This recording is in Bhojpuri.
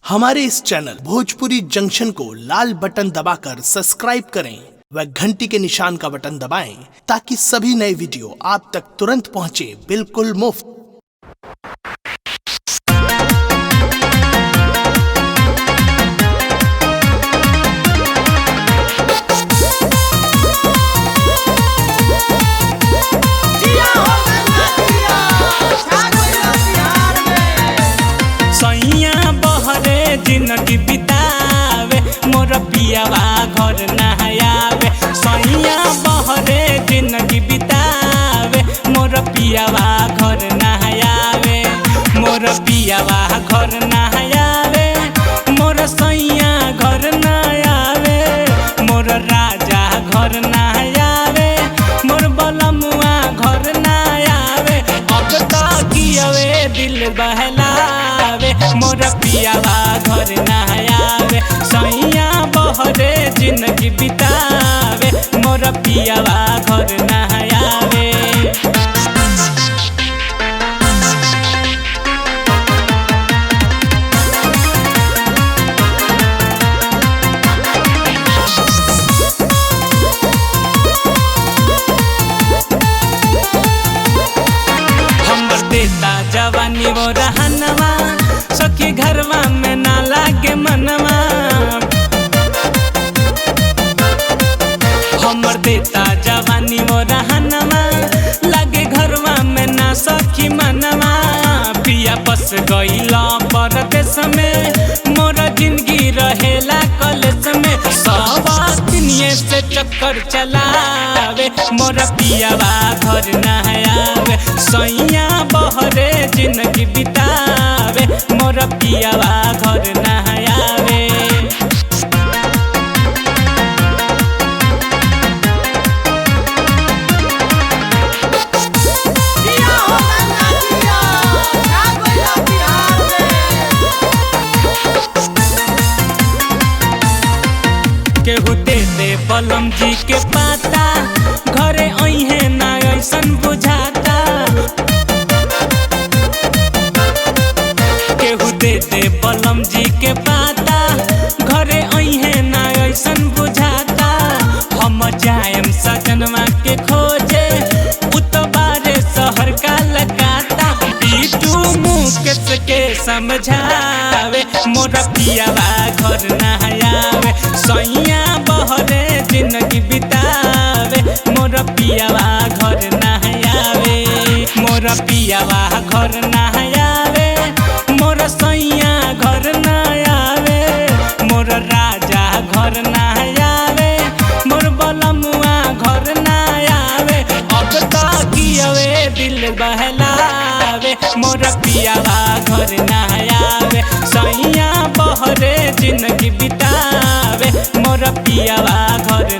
हमारे इस चैनल भोजपुरी जंक्शन को लाल बटन दबाकर सब्सक्राइब करें व घंटी के निशान का बटन दबाएं ताकि सभी नए वीडियो आप तक तुरंत पहुंचे बिल्कुल मुफ्त। जिंदगी बितावे मोर पियावा घर नहायावे सैया बहरे जिंदगी बितावे मोर पियावा घर नहायावे मोर पियावा घर नहायावे मोर सैया घर नहायावे मोर राजा घर नहायावे मोर बलमुआ घर नहायावे अब तक कियावे दिल बहलावे मोर पियावा घर नहायावे सैया बहरे जिंदगी बितावे मोर पियावा घर नहायावे। हमर देता जवानी वो रहनवा सखी घरवा में ना लागे मनवा हमर देता जवानी वो रहनवा लागे घरवा में ना सखी मनवा पिया बस गईला परदेश में मोर जिंदगी रहेला कलेस में सवातिनिये से चक्कर चलावे मोर पियावा घर नहायावे सैया बहरे जिंदगी बितावे मोर पियावा घर नहायावे। केहू दे दे बलम जी के पाता घरे अइहे ना ऐसन बुझाता केहू दे दे बलम जी के पाता घरे अइहे ना ऐसन बुझाता हम जाएम सजनवा के खोजे उतबारे शहर का लगाता पीटू मुकेश के समझावे मोर पियावा घर नहायावे सैया बहरे जिंदगी बितावे मोर पियावा घर नहायावे मोर पियावा घर नहायावे मोर सैया घर नहायावे मोर राजा घर नहायावे मोर बलमुआ घर नहायावे अब तक कियावे दिल बहलावे मोर पियावा घर नहायावे सैया बहरे जिंदगी बितावे मोर पियावा घर